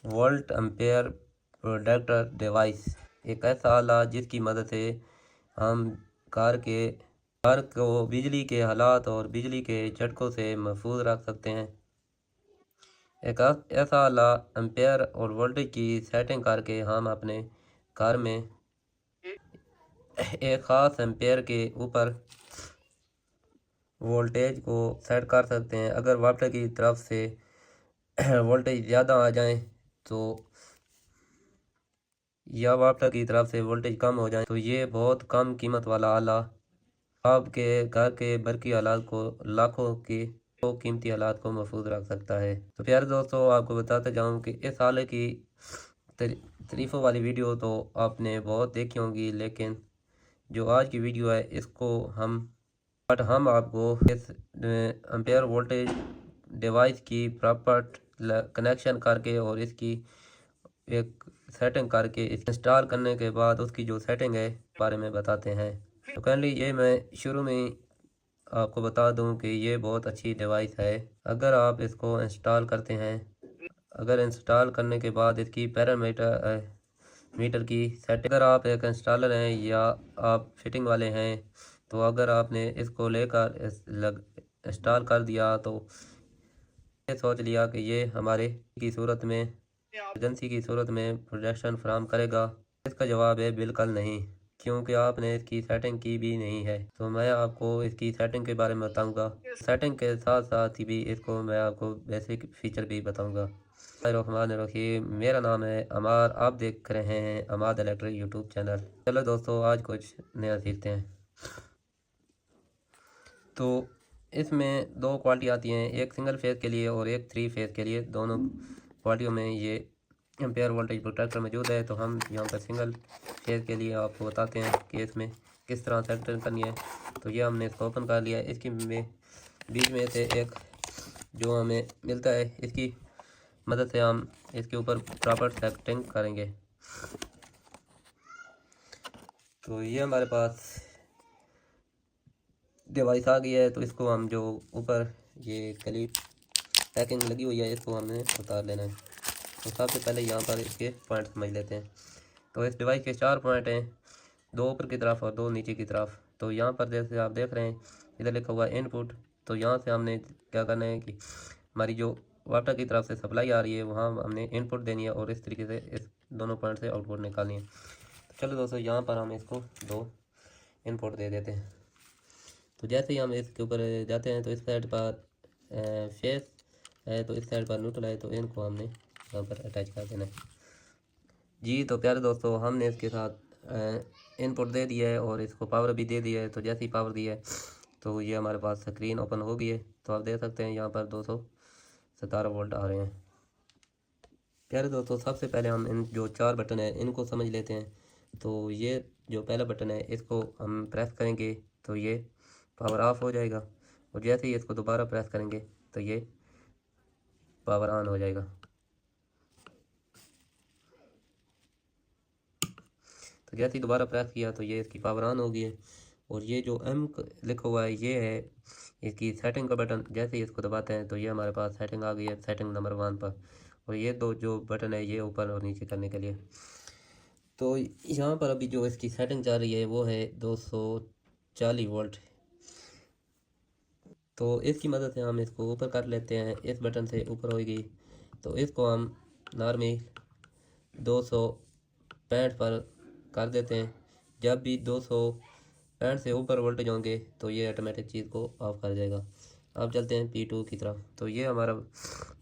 Volt ampere protector device एक ऐसा आला जिसकी मदद से हम कार को बिजली के हालात और बिजली के झटकों से महफूज रख सकते हैं। एक ऐसा आला एम्पेयर और वोल्टेज की सेटिंग करके हम अपने कार में एक ख़ास एम्पेयर के ऊपर वोल्टेज को सेट कर सकते हैं। अगर वाटर की तरफ से वोल्टेज ज़्यादा आ जाए तो या वाटर की तरफ से वोल्टेज कम हो जाए तो ये बहुत कम कीमत वाला आला आपके घर के बरकी हालात को लाखों की तो कीमती हालात को महफूज रख सकता है। तो प्यारे दोस्तों, आपको बताते जाऊं कि इस आले की तारीफ़ों वाली वीडियो तो आपने बहुत देखी होंगी, लेकिन जो आज की वीडियो है इसको हम आपको इस एम्पेयर वोल्टेज डिवाइस की प्रॉपर कनेक्शन करके और इसकी एक सेटिंग करके इंस्टॉल करने के बाद उसकी जो सेटिंग है बारे में बताते हैं। तो काइंडली ये मैं शुरू में ही आपको बता दूं कि ये बहुत अच्छी डिवाइस है। अगर आप इसको इंस्टॉल करते हैं, अगर इंस्टॉल करने के बाद इसकी पैरामीटर मीटर की सेटिंग, अगर आप एक इंस्टॉलर हैं या आप फिटिंग वाले हैं तो अगर आपने इसको लेकर इंस्टॉल कर दिया तो ये सोच लिया कि ये हमारे की सूरत में इमरजेंसी की सूरत में प्रोटेक्शन फराहम करेगा। इसका जवाब है बिल्कुल नहीं, क्योंकि आपने इसकी सेटिंग की भी नहीं है। तो मैं आपको इसकी सेटिंग के बारे में बताऊंगा। सेटिंग के साथ साथ ही भी इसको मैं आपको बेसिक फीचर भी बताऊंगा। रहमान, मेरा नाम है अमार, आप देख रहे हैं अमाद इलेक्ट्रिक यूट्यूब चैनल। चलो दोस्तों, आज कुछ नया सीखते हैं। तो इसमें दो क्वालिटी आती हैं, एक सिंगल फेज़ के लिए और एक 3 फेज़ के लिए। दोनों क्वालिटियों में ये एम्पेयर वोल्टेज प्रोटेक्टर मौजूद है। तो हम यहाँ पर सिंगल फेज़ के लिए आपको बताते हैं कि इसमें किस तरह सेटिंग करनी है। तो ये हमने इसको ओपन कर लिया है। इसकी बीच में से एक जो हमें मिलता है, इसकी मदद से हम इसके ऊपर प्रॉपर सेटिंग करेंगे। तो ये हमारे पास डिवाइस आ गई है। तो इसको हम जो ऊपर ये क्लिप पैकिंग लगी हुई है इसको हमने उतार लेना है। तो सबसे पहले यहाँ पर इसके पॉइंट समझ लेते हैं। तो इस डिवाइस के 4 पॉइंट हैं, 2 ऊपर की तरफ और 2 नीचे की तरफ। तो यहाँ पर जैसे आप देख रहे हैं इधर लिखा हुआ है इनपुट। तो यहाँ से हमने क्या करना है कि हमारी जो वाटर की तरफ से सप्लाई आ रही है वहाँ हमने इनपुट देनी है और इस तरीके से इस दोनों पॉइंट से आउटपुट निकालनी है। तो चलो दोस्तों, यहाँ पर हम इसको 2 इनपुट दे देते हैं। तो जैसे ही हम इसके ऊपर जाते हैं तो इस साइड पर फेस है, तो इस साइड पर न्यूट्रल है, तो इनको हमने यहाँ पर अटैच कर देना है जी। तो प्यारे दोस्तों, हमने इसके साथ इनपुट दे दिया है और इसको पावर भी दे दिया है। तो जैसे ही पावर दिया है तो ये हमारे पास स्क्रीन ओपन हो गई है। तो आप देख सकते हैं यहाँ पर 217 वोल्ट आ रहे हैं। प्यारे दोस्तों, सबसे पहले हम इन जो 4 बटन है इनको समझ लेते हैं। तो ये जो पहला बटन है इसको हम प्रेस करेंगे तो ये पावर ऑफ हो जाएगा, और जैसे ही इसको दोबारा प्रेस करेंगे तो ये पावर ऑन हो जाएगा। तो जैसे ही दोबारा प्रेस किया तो ये इसकी पावर ऑन हो गई है। और ये जो एम लिखा हुआ है ये है इसकी सेटिंग का बटन। जैसे ही इसको दबाते हैं तो ये हमारे पास सेटिंग आ गई है, सेटिंग नंबर 1 पर। और ये 2 जो बटन है ये ऊपर और नीचे करने के लिए। तो यहाँ पर अभी जो इसकी सेटिंग चल रही है वो है 240 वोल्ट। तो इसकी मदद से हम इसको ऊपर कर लेते हैं। इस बटन से ऊपर होगी तो इसको हम नॉर्मल 265 पर कर देते हैं। जब भी 265 से ऊपर वोल्टेज होंगे तो ये ऑटोमेटिक चीज़ को ऑफ कर देगा। अब चलते हैं P2 की तरफ। तो ये हमारा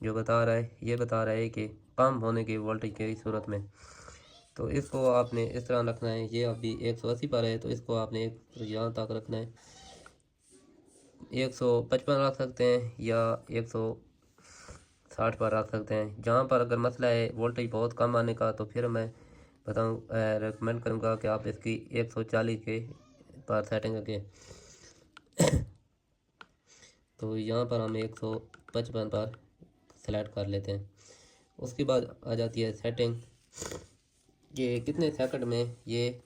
जो बता रहा है ये बता रहा है कि कम होने के वोल्टेज की सूरत में। तो इसको आपने इस तरह रखना है। ये अभी 180 पर है तो इसको आपने यहाँ तक रखना है। 155 रख सकते हैं या 160 पर रख सकते हैं। जहाँ पर अगर मसला है वोल्टेज बहुत कम आने का तो फिर मैं बताऊँ रेकमेंड करूँगा कि आप इसकी 140 के पर सेटिंग करके तो यहाँ पर हम 155 पर सेलेक्ट कर लेते हैं। उसके बाद आ जाती है सेटिंग, ये कितने सेकंड में ये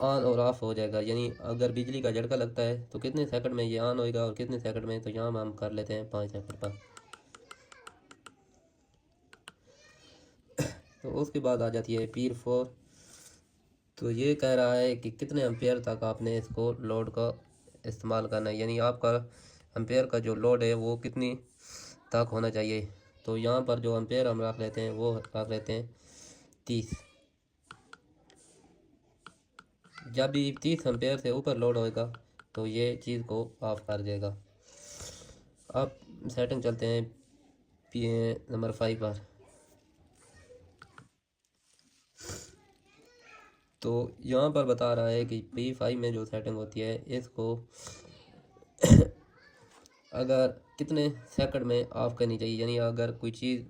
ऑन और ऑफ हो जाएगा, यानी अगर बिजली का झटका लगता है तो कितने सेकंड में ये ऑन होएगा और कितने सेकंड में। तो यहाँ हम कर लेते हैं 5 सेकंड पर। तो उसके बाद आ जाती है पीर 4। तो ये कह रहा है कि कितने एम्पेयर तक आपने इसको लोड का इस्तेमाल करना है, यानी आपका एम्पेयर का जो लोड है वो कितनी तक होना चाहिए। तो यहाँ पर जो एम्पेयर हम रख लेते हैं वो रख लेते हैं 30। जब भी 30 एम्पेयर से ऊपर लोड होएगा तो ये चीज़ को ऑफ कर देगा। अब सेटिंग चलते हैं नंबर 5 पर। तो यहाँ पर बता रहा है कि P5 में जो सेटिंग होती है इसको अगर कितने सेकंड में ऑफ करनी चाहिए, यानी अगर कोई चीज़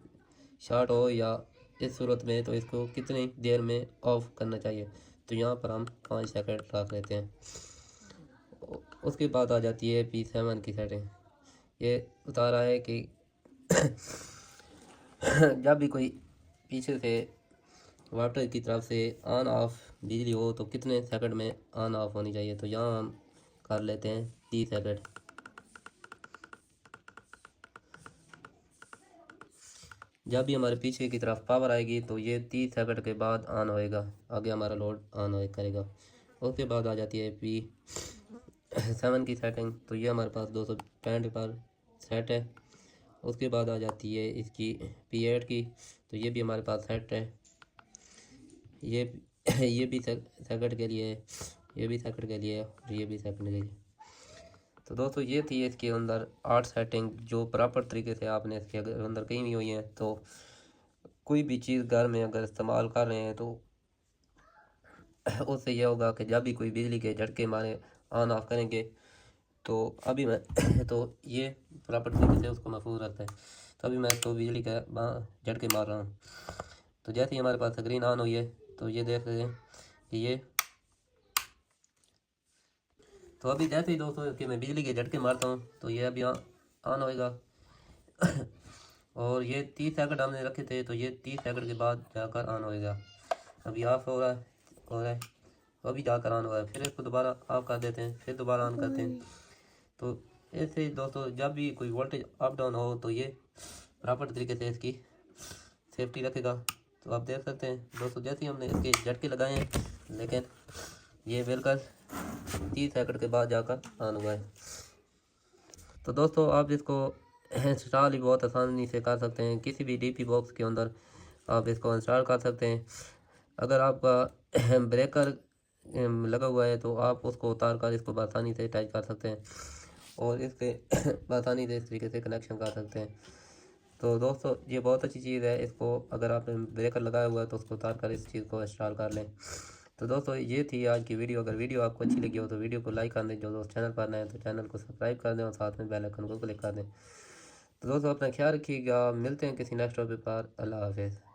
शॉर्ट हो या इस सूरत में तो इसको कितनी देर में ऑफ करना चाहिए। तो यहाँ पर हम 5 सेकंड रख लेते हैं। उसके बाद आ जाती है P7 की सेटिंग। ये बता रहा है कि जब भी कोई पीछे से वाटर की तरफ से ऑन ऑफ बिजली हो तो कितने सेकंड में ऑन ऑफ होनी चाहिए। तो यहाँ हम कर लेते हैं 30 सेकंड। जब भी हमारे पीछे की तरफ पावर आएगी तो ये 30 सेकंड के बाद ऑन होएगा, आगे हमारा लोड ऑन हो करेगा। उसके बाद आ जाती है P7 की सेटिंग। तो ये हमारे पास 265 पर सेट है। उसके बाद आ जाती है इसकी P8 की। तो ये भी हमारे पास सेट है। ये भी सेकंड के लिए, ये भी सेकंड के लिए और ये भी सेकंड के लिए। तो दोस्तों ये थी इसके अंदर 8 सेटिंग जो प्रॉपर तरीके से आपने इसके अंदर कहीं भी हुई हैं। तो कोई भी चीज़ घर में अगर इस्तेमाल कर रहे हैं तो उससे यह होगा कि जब भी कोई बिजली के झटके मारे ऑन ऑफ करेंगे तो अभी मैं तो ये प्रॉपर तरीके से उसको महफूज रखता है। तो अभी मैं इसको बिजली का झटके मार रहा हूँ। तो जैसे ही हमारे पास स्क्रीन ऑन हुई है तो ये देख रहे हैं कि ये, तो अभी जैसे ही दोस्तों कि मैं बिजली के झटके मारता हूँ तो ये अभी ऑन होएगा। और ये 30 सेकंड हमने रखे थे तो ये 30 सेकंड के बाद जाकर ऑन होएगा। अभी ऑफ हो रहा है अभी जाकर ऑन हो रहा है। फिर इसको दोबारा ऑफ कर देते हैं, फिर दोबारा ऑन करते हैं। तो ऐसे दोस्तों जब भी कोई वोल्टेज अप डाउन हो तो ये प्रॉपर तरीके से इसकी सेफ्टी रखेगा। तो आप देख सकते हैं दोस्तों जैसे ही हमने इसके झटके लगाए हैं लेकिन ये बिल्कुल 30 सेकंड के बाद जाकर ऑन हुआ है। तो दोस्तों आप इसको इंस्टॉल ही बहुत आसानी से कर सकते हैं। किसी भी डीपी बॉक्स के अंदर आप इसको इंस्टॉल कर सकते हैं। अगर आपका ब्रेकर लगा हुआ है तो आप उसको उतार कर इसको आसानी से अटैच कर सकते हैं और इसके आसानी से इस तरीके से कनेक्शन कर सकते हैं। तो दोस्तों ये बहुत अच्छी चीज़ है। इसको अगर आपने ब्रेकर लगाया हुआ है तो उसको उतार कर इस चीज़ को इंस्टॉल कर लें। तो दोस्तों ये थी आज की वीडियो। अगर वीडियो आपको अच्छी लगी हो तो वीडियो को लाइक कर दें। जो दोस्त चैनल पर नए हैं तो चैनल को सब्सक्राइब कर दें और साथ में बेल आइकन को क्लिक कर दें। तो दोस्तों अपना ख्याल रखिएगा। मिलते हैं किसी नेक्स्ट टॉपिक पर। अल्लाह हाफिज़।